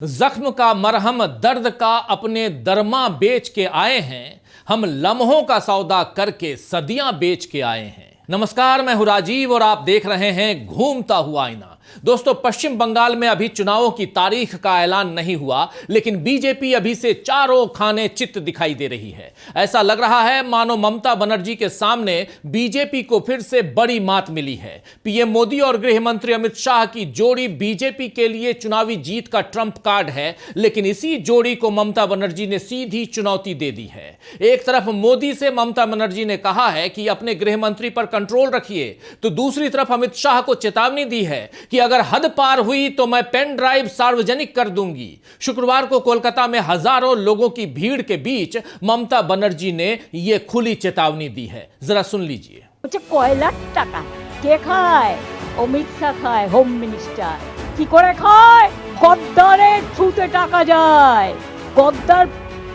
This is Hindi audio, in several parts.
जख्म का मरहम दर्द का अपने दरमा बेच के आए हैं, हम लम्हों का सौदा करके सदियां बेच के आए हैं। नमस्कार, मैं हूं राजीव और आप देख रहे हैं घूमता हुआ आईना। दोस्तों, पश्चिम बंगाल में अभी चुनावों की तारीख का ऐलान नहीं हुआ, लेकिन बीजेपी अभी से चारों खाने चित्त दिखाई दे रही है। ऐसा लग रहा है मानो ममता बनर्जी के सामने बीजेपी को फिर से बड़ी मात मिली है। पीएम मोदी और गृह मंत्री अमित शाह की जोड़ी बीजेपी के लिए चुनावी जीत का ट्रंप कार्ड है, लेकिन इसी जोड़ी को ममता बनर्जी ने सीधी चुनौती दे दी है। एक तरफ मोदी से ममता बनर्जी ने कहा है कि अपने गृह मंत्री पर कंट्रोल रखिए, तो दूसरी तरफ अमित शाह को चेतावनी दी है कि अगर हद पार हुई तो मैं पेन ड्राइव सार्वजनिक कर दूंगी। शुक्रवार को कोलकाता में हजारों लोगों की भीड़ के बीच ममता बनर्जी ने यह खुली चेतावनी दी है। जरा सुन लीजिए। কয়লার টাকা কে খায়? অমিত শাহ খায়, হোম মিনিস্টার। কি করে খায়? গদ্দারের থ্রুতে টাকা যায়। গদ্দার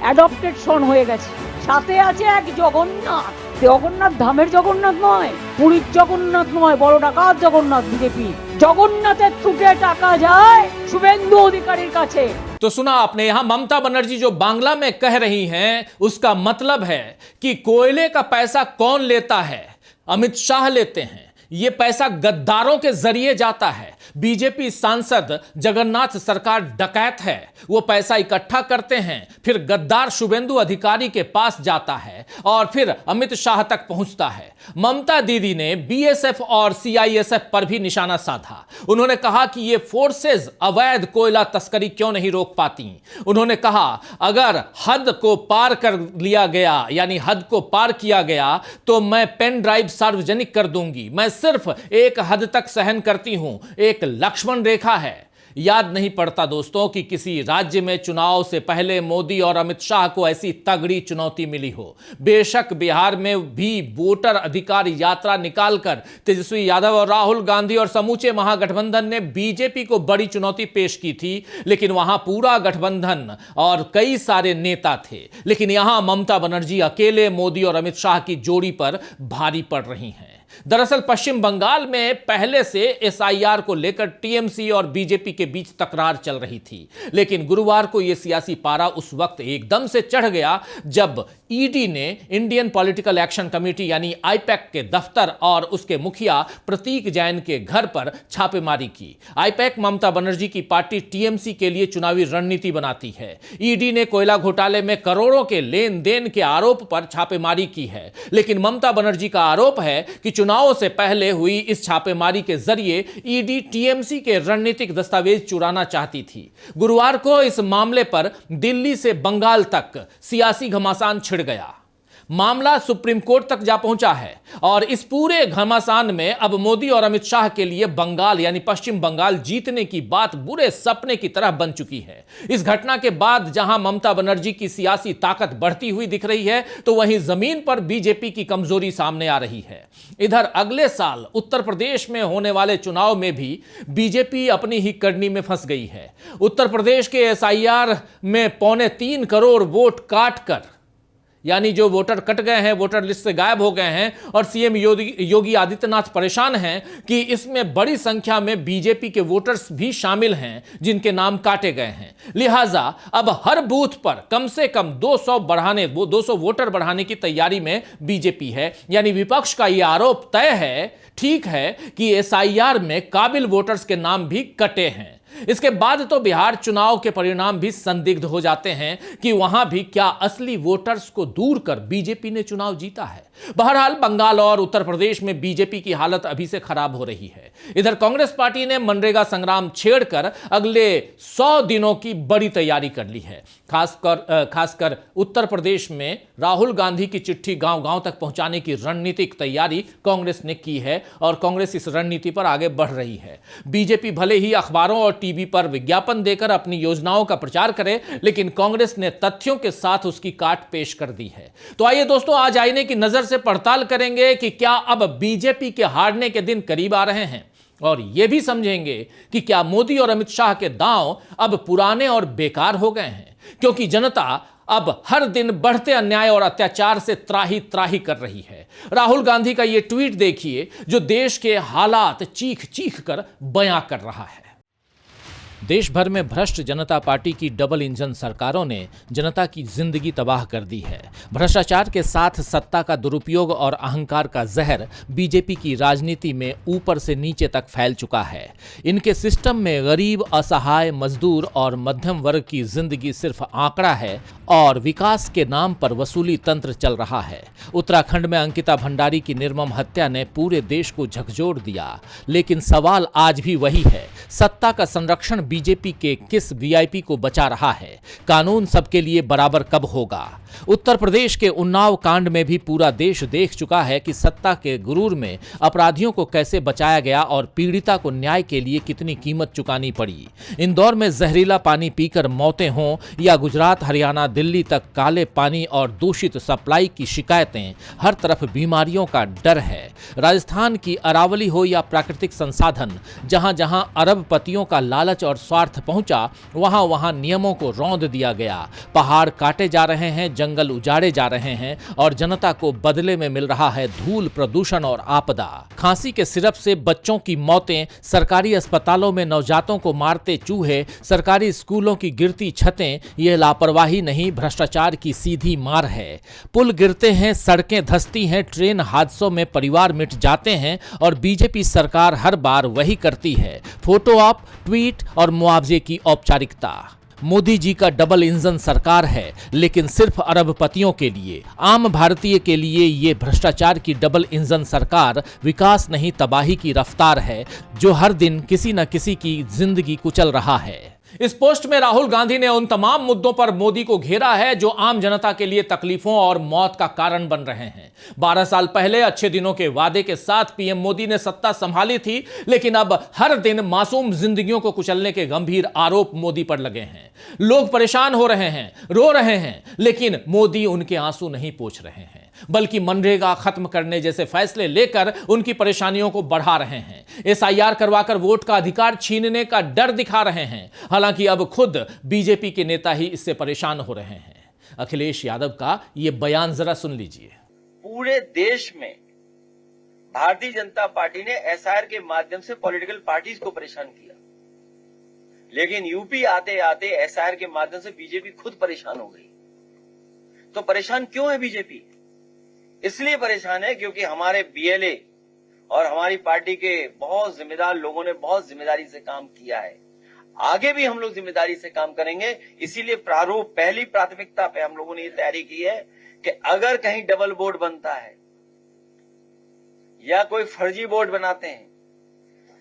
অ্যাডপ্টেড সন হয়ে গেছে। সাথে আছে এক জগন্নাথ। জগন্নাথ ধামের জগন্নাথ নয়, পুরীর জগন্নাথ নয়, বড় ডাকাত জগন্নাথ বিজেপি। জগন্নাথের থ্রুতে টাকা যায় শুভেন্দু অধিকারীর কাছে। तो सुना आपने, यहां ममता बनर्जी जो बांग्ला में कह रही हैं, उसका मतलब है कि कोयले का पैसा कौन लेता है? अमित शाह लेते हैं। यह पैसा गद्दारों के जरिए जाता है। बीजेपी सांसद जगन्नाथ सरकार डकैत है, वो पैसा इकट्ठा करते हैं, फिर गद्दार शुभेंदु अधिकारी के पास जाता है और फिर अमित शाह तक पहुंचता है। ममता दीदी ने बीएसएफ और सीआईएसएफ पर भी निशाना साधा। उन्होंने कहा कि ये फोर्सेस अवैध कोयला तस्करी क्यों नहीं रोक पाती। उन्होंने कहा अगर हद को पार कर लिया गया, यानी हद को पार किया गया, तो मैं पेन ड्राइव सार्वजनिक कर दूंगी। मैं सिर्फ एक हद तक सहन करती हूं, एक लक्ष्मण रेखा है। याद नहीं पड़ता दोस्तों कि किसी राज्य में चुनाव से पहले मोदी और अमित शाह को ऐसी तगड़ी चुनौती मिली हो। बेशक बिहार में भी वोटर अधिकार यात्रा निकालकर तेजस्वी यादव और राहुल गांधी और समूचे महागठबंधन ने बीजेपी को बड़ी चुनौती पेश की थी, लेकिन वहां पूरा गठबंधन और कई सारे नेता थे। लेकिन यहां ममता बनर्जी अकेले मोदी और अमित शाह की जोड़ी पर भारी पड़ रही हैं। दरअसल पश्चिम बंगाल में पहले से एसआईआर को लेकर टीएमसी और बीजेपी के बीच तकरार चल रही थी, लेकिन गुरुवार को यह सियासी पारा उस वक्त एकदम से चढ़ गया जब ईडी ने इंडियन पॉलिटिकल एक्शन कमेटी यानी आईपैक के दफ्तर और उसके मुखिया प्रतीक जैन के घर पर छापेमारी की। आईपैक ममता बनर्जी की पार्टी टीएमसी के लिए चुनावी रणनीति बनाती है। ईडी ने कोयला घोटाले में करोड़ों के लेन देन के आरोप पर छापेमारी की है, लेकिन ममता बनर्जी का आरोप है कि चुनावों से पहले हुई इस छापेमारी के जरिए ईडी टीएमसी के रणनीतिक दस्तावेज चुराना चाहती थी। गुरुवार को इस मामले पर दिल्ली से बंगाल तक सियासी घमासान छिड़ गया। मामला सुप्रीम कोर्ट तक जा पहुंचा है और इस पूरे घमासान में अब मोदी और अमित शाह के लिए बंगाल यानी पश्चिम बंगाल जीतने की बात बुरे सपने की तरह बन चुकी है। इस घटना के बाद जहां ममता बनर्जी की सियासी ताकत बढ़ती हुई दिख रही है, तो वहीं जमीन पर बीजेपी की कमजोरी सामने आ रही है। इधर अगले साल उत्तर प्रदेश में होने वाले चुनाव में भी बीजेपी अपनी ही करनी में फंस गई है। उत्तर प्रदेश के एसआईआर में 3.25 करोड़ वोट काटकर, यानी जो वोटर कट गए हैं, वोटर लिस्ट से गायब हो गए हैं, और सीएम योगी आदित्यनाथ परेशान हैं कि इसमें बड़ी संख्या में बीजेपी के वोटर्स भी शामिल हैं जिनके नाम काटे गए हैं। लिहाजा अब हर बूथ पर कम से कम 200 वोटर बढ़ाने की तैयारी में बीजेपी है। यानी विपक्ष का यह आरोप तय है, ठीक है, कि एसआईआर में काबिल वोटर्स के नाम भी कटे हैं। इसके बाद तो बिहार चुनाव के परिणाम भी संदिग्ध हो जाते हैं कि वहां भी क्या असली वोटर्स को दूर कर बीजेपी ने चुनाव जीता है। बहरहाल बंगाल और उत्तर प्रदेश में बीजेपी की हालत अभी से खराब हो रही है। इधर कांग्रेस पार्टी ने मनरेगा संग्राम छेड़कर अगले 100 दिनों की बड़ी तैयारी कर ली है। खासकर उत्तर प्रदेश में राहुल गांधी की चिट्ठी गांव-गांव तक पहुंचाने की रणनीतिक तैयारी कांग्रेस ने की है और कांग्रेस इस रणनीति पर आगे बढ़ रही है। बीजेपी भले ही अखबारों और टीवी पर विज्ञापन देकर अपनी योजनाओं का प्रचार करे, लेकिन कांग्रेस ने तथ्यों के साथ उसकी काट पेश कर दी है। तो आइए दोस्तों, आज आईने की नजर से पड़ताल करेंगे कि क्या अब बीजेपी के हारने के दिन करीब आ रहे हैं, और यह भी समझेंगे कि क्या मोदी और अमित शाह के दांव अब पुराने और बेकार हो गए हैं, क्योंकि जनता अब हर दिन बढ़ते अन्याय और अत्याचार से त्राही त्राही कर रही है। राहुल गांधी का यह ट्वीट देखिए, जो देश के हालात चीख चीख कर बयां कर रहा है। देश भर में भ्रष्ट जनता पार्टी की डबल इंजन सरकारों ने जनता की जिंदगी तबाह कर दी है। भ्रष्टाचार के साथ सत्ता का दुरुपयोग और अहंकार का जहर बीजेपी की राजनीति में ऊपर से नीचे तक फैल चुका है। इनके सिस्टम में गरीब, असहाय, मजदूर और मध्यम वर्ग की जिंदगी सिर्फ आंकड़ा है और विकास के नाम पर वसूली तंत्र चल रहा है। उत्तराखंड में अंकिता भंडारी की निर्मम हत्या ने पूरे देश को झकझोर दिया, लेकिन सवाल आज भी वही है, सत्ता का संरक्षण बीजेपी के किस वीआईपी को बचा रहा है? कानून सबके लिए बराबर कब होगा? उत्तर प्रदेश के उन्नाव कांड में भी पूरा देश देख चुका है कि सत्ता के गुरूर में अपराधियों को कैसे बचाया गया और पीड़िता को न्याय के लिए कितनी कीमत चुकानी पड़ी। इंदौर में जहरीला पानी पीकर मौतें हों या गुजरात, हरियाणा, दिल्ली तक काले पानी और दूषित सप्लाई की शिकायतें, हर तरफ बीमारियों का डर है। राजस्थान की अरावली हो या प्राकृतिक संसाधन, जहां जहां अरबपतियों का लालच और स्वार्थ पहुंचा, वहां वहां नियमों को रौंद दिया गया। पहाड़ काटे जा रहे हैं, जंगल उजाड़े जा रहे हैं और जनता को बदले में मिल रहा है धूल, प्रदूषण और आपदा। खांसी के सिरप से बच्चों की मौतें, सरकारी अस्पतालों में नवजातों को मारते चूहे, सरकारी स्कूलों की गिरती छतें, ये लापरवाही नहीं, भ्रष्टाचार की सीधी मार है। पुल गिरते हैं, सड़कें धंसती हैं, ट्रेन हादसों में परिवार मिट जाते हैं और बीजेपी सरकार हर बार वही करती है, फोटो ऑप, ट्वीट और मुआवजे की औपचारिकता। मोदी जी का डबल इंजन सरकार है, लेकिन सिर्फ अरबपतियों के लिए। आम भारतीय के लिए ये भ्रष्टाचार की डबल इंजन सरकार विकास नहीं, तबाही की रफ्तार है, जो हर दिन किसी न किसी की जिंदगी कुचल रहा है। इस पोस्ट में राहुल गांधी ने उन तमाम मुद्दों पर मोदी को घेरा है जो आम जनता के लिए तकलीफों और मौत का कारण बन रहे हैं। 12 साल पहले अच्छे दिनों के वादे के साथ पीएम मोदी ने सत्ता संभाली थी, लेकिन अब हर दिन मासूम जिंदगियों को कुचलने के गंभीर आरोप मोदी पर लगे हैं। लोग परेशान हो रहे हैं, रो रहे हैं, लेकिन मोदी उनके आंसू नहीं पोंछ रहे हैं, बल्कि मनरेगा खत्म करने जैसे फैसले लेकर उनकी परेशानियों को बढ़ा रहे हैं। एसआईआर करवाकर वोट का अधिकार छीनने का डर दिखा रहे हैं। हालांकि अब खुद बीजेपी के नेता ही इससे परेशान हो रहे हैं। अखिलेश यादव का यह बयान जरा सुन लीजिए। पूरे देश में भारतीय जनता पार्टी ने एसआईआर के माध्यम से पॉलिटिकल पार्टीज को परेशान किया, लेकिन यूपी आते आते एसआईआर के माध्यम से बीजेपी खुद परेशान हो गई। तो परेशान क्यों है बीजेपी? इसलिए परेशान है क्योंकि हमारे बीएलए और हमारी पार्टी के बहुत जिम्मेदार लोगों ने बहुत जिम्मेदारी से काम किया है। आगे भी हम लोग जिम्मेदारी से काम करेंगे। इसीलिए प्रारूप पहली प्राथमिकता पे हम लोगों ने ये तैयारी की है कि अगर कहीं डबल बोर्ड बनता है या कोई फर्जी बोर्ड बनाते हैं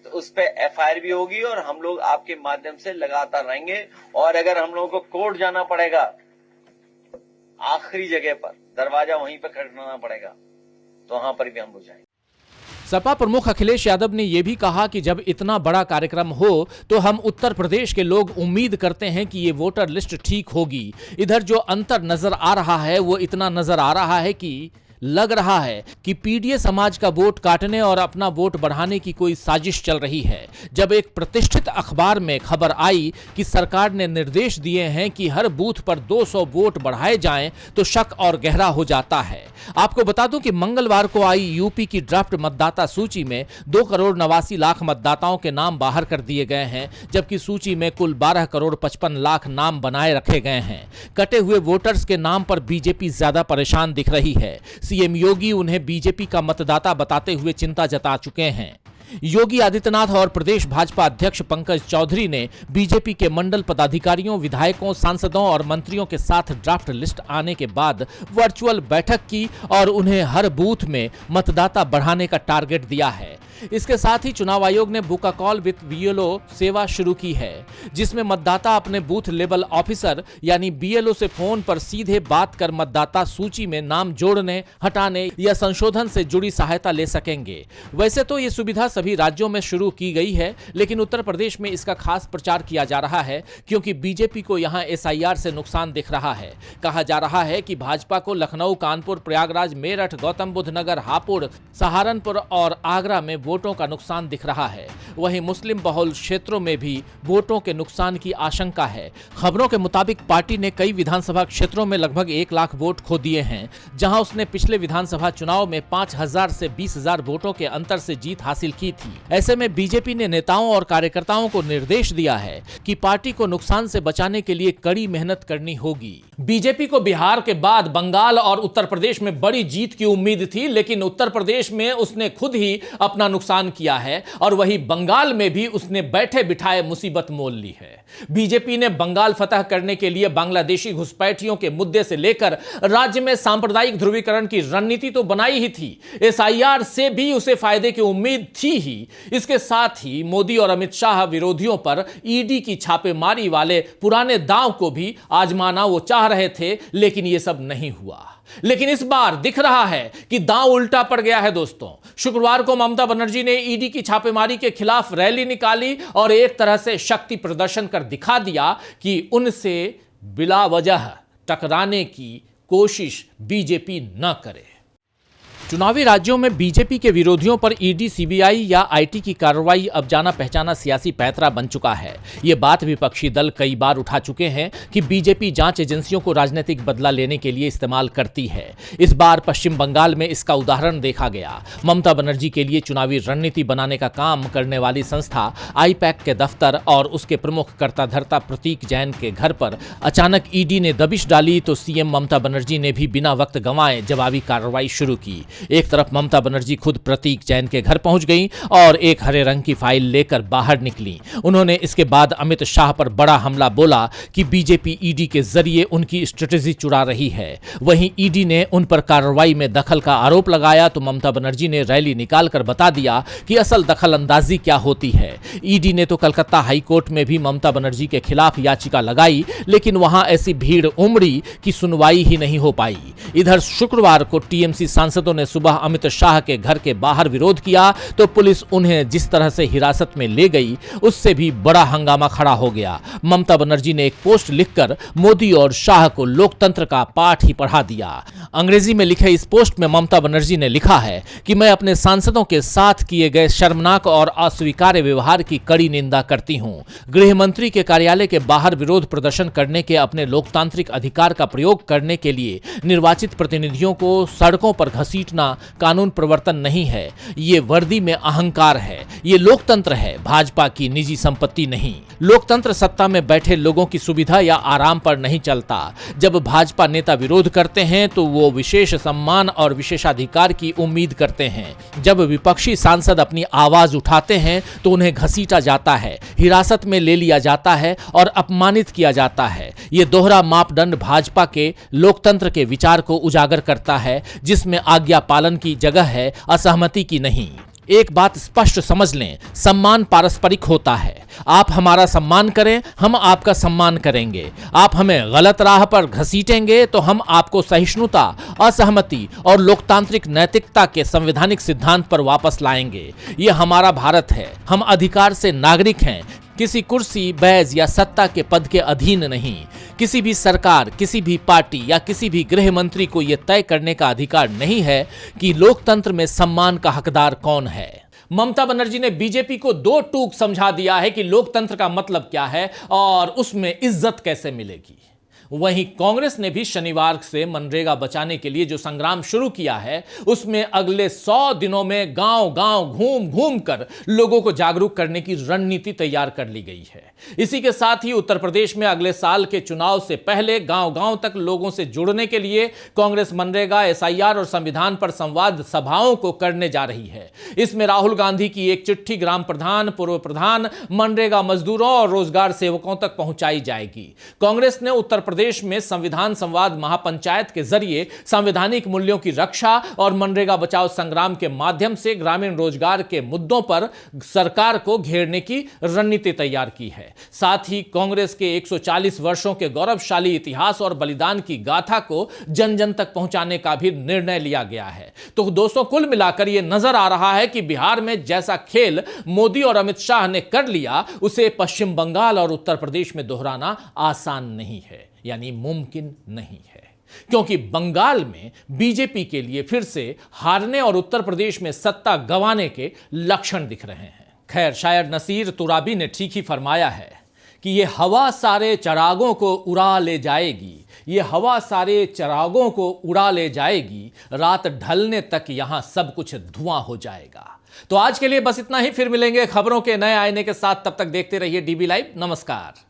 तो उस पे एफआईआर भी होगी और हम लोग आपके माध्यम से लगातार रहेंगे। और अगर हम लोगों को कोर्ट जाना पड़ेगा, आखिरी जगह पर दरवाजा वहीं पर खटखटाना पड़ेगा, तो वहां पर भी हम लोग जाएंगे। सपा प्रमुख अखिलेश यादव ने यह भी कहा कि जब इतना बड़ा कार्यक्रम हो तो हम उत्तर प्रदेश के लोग उम्मीद करते हैं कि ये वोटर लिस्ट ठीक होगी। इधर जो अंतर नजर आ रहा है वो इतना नजर आ रहा है कि लग रहा है कि पीडीए समाज का वोट काटने और अपना वोट बढ़ाने की कोई साजिश चल रही है। जब एक प्रतिष्ठित अखबार में खबर आई कि सरकार ने निर्देश दिए हैं कि हर बूथ पर 200 वोट बढ़ाए जाएं, तो शक और गहरा हो जाता है। आपको बता दूं कि मंगलवार को आई यूपी की ड्राफ्ट मतदाता सूची में 2,89,00,000 मतदाताओं के नाम बाहर कर दिए गए हैं, जबकि सूची में कुल 12,55,00,000 नाम बनाए रखे गए हैं। कटे हुए वोटर्स के नाम पर बीजेपी ज्यादा परेशान दिख रही है। सीएम योगी उन्हें बीजेपी का मतदाता बताते हुए चिंता जता चुके हैं। योगी आदित्यनाथ और प्रदेश भाजपा अध्यक्ष पंकज चौधरी ने बीजेपी के मंडल पदाधिकारियों, विधायकों, सांसदों और मंत्रियों के साथ ड्राफ्ट लिस्ट आने के बाद वर्चुअल बैठक की और उन्हें हर बूथ में मतदाता बढ़ाने का टारगेट दिया है। इसके साथ ही चुनाव आयोग ने बुक कॉल विद बीएलओ सेवा शुरू की है, जिसमें मतदाता अपने बूथ लेवल ऑफिसर यानी बीएलओ से फोन पर सीधे बात कर मतदाता सूची में नाम जोड़ने, हटाने या संशोधन से जुड़ी सहायता ले सकेंगे। वैसे तो ये सुविधा सभी राज्यों में शुरू की गई है, लेकिन उत्तर प्रदेश में इसका खास प्रचार किया जा रहा है क्योंकि बीजेपी को यहां एसआईआर से नुकसान दिख रहा है। कहा जा रहा है कि भाजपा को लखनऊ, कानपुर, प्रयागराज, मेरठ, गौतम बुद्ध नगर, हापुड़, सहारनपुर और आगरा में वोटों का नुकसान दिख रहा है, वहीं मुस्लिम बहुल क्षेत्रों में भी वोटों के नुकसान की आशंका है। खबरों के मुताबिक पार्टी ने कई विधानसभा क्षेत्रों में लगभग 1 लाख वोट खो दिए हैं, जहां उसने पिछले विधानसभा चुनाव में 5,000 से 20,000 वोटों के अंतर से जीत हासिल की थी। ऐसे में बीजेपी ने नेताओं और कार्यकर्ताओं को निर्देश दिया है कि पार्टी को नुकसान से बचाने के लिए कड़ी मेहनत करनी होगी। बीजेपी को बिहार के बाद बंगाल और उत्तर प्रदेश में बड़ी जीत की उम्मीद थी, लेकिन उत्तर प्रदेश में उसने खुद ही अपना नुकसान किया है और वही बंगाल में भी उसने बैठे बिठाए मुसीबत मोल ली है। बीजेपी ने बंगाल फतह करने के लिए बांग्लादेशी घुसपैठियों के मुद्दे से लेकर राज्य में सांप्रदायिक ध्रुवीकरण की रणनीति तो बनाई ही थी, एसआईआर से भी उसे फायदे की उम्मीद थी ही। इसके साथ ही मोदी और अमित शाह विरोधियों पर ईडी की छापेमारी वाले पुराने दांव को भी आजमाना वो चाह रहे थे, लेकिन यह सब नहीं हुआ। लेकिन इस बार दिख रहा है कि दांव उल्टा पड़ गया है दोस्तों। शुक्रवार को ममता बनर्जी ने ईडी की छापेमारी के खिलाफ रैली निकाली और एक तरह से शक्ति प्रदर्शन कर दिखा दिया कि उनसे बिला वजह टकराने की कोशिश बीजेपी न करे। चुनावी राज्यों में बीजेपी के विरोधियों पर ईडी, सीबीआई या आईटी की कार्रवाई अब जाना पहचाना सियासी पैंतरा बन चुका है। ये बात विपक्षी दल कई बार उठा चुके हैं कि बीजेपी जांच एजेंसियों को राजनीतिक बदला लेने के लिए इस्तेमाल करती है। इस बार पश्चिम बंगाल में इसका उदाहरण देखा गया। ममता बनर्जी के लिए चुनावी रणनीति बनाने का काम करने वाली संस्था आईपैक के दफ्तर और उसके प्रमुख कर्ताधर्ता प्रतीक जैन के घर पर अचानक ईडी ने दबिश डाली तो सीएम ममता बनर्जी ने भी बिना वक्त गंवाए जवाबी कार्रवाई शुरू की। एक तरफ ममता बनर्जी खुद प्रतीक जैन के घर पहुंच गई और एक हरे रंग की फाइल लेकर बाहर निकली। उन्होंने इसके बाद अमित शाह पर बड़ा हमला बोला कि बीजेपी ईडी के जरिए उनकी स्ट्रेटेजी चुरा रही है। वहीं ईडी ने उन पर कार्रवाई में दखल का आरोप लगाया तो ममता बनर्जी ने रैली निकालकर बता दिया कि असल दखल अंदाजी क्या होती है। ईडी ने तो कलकत्ता हाईकोर्ट में भी ममता बनर्जी के खिलाफ याचिका लगाई, लेकिन वहां ऐसी भीड़ उमड़ी कि सुनवाई ही नहीं हो पाई। इधर शुक्रवार को टीएमसी सांसदों ने सुबह अमित शाह के घर के बाहर विरोध किया तो पुलिस उन्हें जिस तरह से हिरासत में ले गई उससे भी बड़ा हंगामा खड़ा हो गया। ममता बनर्जी ने एक पोस्ट लिखकर मोदी और शाह को लोकतंत्र का पाठ ही पढ़ा दिया। अंग्रेजी में लिखे इस पोस्ट में ममता बनर्जी ने लिखा है कि मैं अपने सांसदों के साथ किए गए शर्मनाक और अस्वीकार्य व्यवहार की कड़ी निंदा करती हूं। गृह मंत्री के कार्यालय के बाहर विरोध प्रदर्शन करने के अपने लोकतांत्रिक अधिकार का प्रयोग करने के लिए निर्वाचित प्रतिनिधियों को सड़कों पर घसीटना कानून प्रवर्तन नहीं है। ये वर्दी में अहंकार है। ये लोकतंत्र है, भाजपा की निजी संपत्ति नहीं। लोकतंत्र सत्ता में बैठे लोगों की सुविधा या आराम पर नहीं चलता। जब भाजपा नेता विरोध करते हैं तो वो विशेष सम्मान और विशेषाधिकार की उम्मीद करते हैं। जब विपक्षी सांसद अपनी आवाज उठाते हैं तो उन्हें घसीटा जाता है, हिरासत में ले लिया जाता है और अपमानित किया जाता है। ये दोहरा मापदंड भाजपा के लोकतंत्र के विचार को उजागर करता है, जिसमें आज्ञा पालन की जगह है, असहमति की नहीं। एक बात स्पष्ट समझ लें, सम्मान पारस्परिक होता है। आप हमारा सम्मान करें, हम आपका सम्मान करेंगे। आप हमें गलत राह पर घसीटेंगे तो हम आपको सहिष्णुता, असहमति और लोकतांत्रिक नैतिकता के संवैधानिक सिद्धांत पर वापस लाएंगे। ये हमारा भारत है। हम अधिकार से नागरिक हैं, किसी कुर्सी, बैज या सत्ता के पद के अधीन नहीं। किसी भी सरकार, किसी भी पार्टी या किसी भी गृह मंत्री को यह तय करने का अधिकार नहीं है कि लोकतंत्र में सम्मान का हकदार कौन है। ममता बनर्जी ने बीजेपी को 2 टूक समझा दिया है कि लोकतंत्र का मतलब क्या है और उसमें इज्जत कैसे मिलेगी। वहीं कांग्रेस ने भी शनिवार से मनरेगा बचाने के लिए जो संग्राम शुरू किया है उसमें अगले 100 दिनों में गांव-गांव घूम कर लोगों को जागरूक करने की रणनीति तैयार कर ली गई है। इसी के साथ ही उत्तर प्रदेश में अगले साल के चुनाव से पहले गांव-गांव तक लोगों से जुड़ने के लिए कांग्रेस मनरेगा, एसआईआर और संविधान पर संवाद सभाओं को करने जा रही है। इसमें राहुल गांधी की एक चिट्ठी ग्राम प्रधान, पूर्व प्रधान, मनरेगा मजदूरों और रोजगार सेवकों तक पहुंचाई जाएगी। कांग्रेस ने उत्तर प्रदेश में संविधान संवाद महापंचायत के जरिए संवैधानिक मूल्यों की रक्षा और मनरेगा बचाओ संग्राम के माध्यम से ग्रामीण रोजगार के मुद्दों पर सरकार को घेरने की रणनीति तैयार की है। साथ ही कांग्रेस के 140 वर्षों के गौरवशाली इतिहास और बलिदान की गाथा को जन जन तक पहुंचाने का भी निर्णय लिया गया है। तो दोस्तों, कुल मिलाकर यह नजर आ रहा है कि बिहार में जैसा खेल मोदी और अमित शाह ने कर लिया उसे पश्चिम बंगाल और उत्तर प्रदेश में दोहराना आसान नहीं है, यानी मुमकिन नहीं है। क्योंकि बंगाल में बीजेपी के लिए फिर से हारने और उत्तर प्रदेश में सत्ता गंवाने के लक्षण दिख रहे हैं। खैर, शायद नसीर तुराबी ने ठीक ही फरमाया है कि ये हवा सारे चिरागों को उड़ा ले जाएगी, ये हवा सारे चिरागों को उड़ा ले जाएगी, रात ढलने तक यहां सब कुछ धुआं हो जाएगा। तो आज के लिए बस इतना ही, फिर मिलेंगे खबरों के नए आईने के साथ। तब तक देखते रहिए डीबी लाइव। नमस्कार।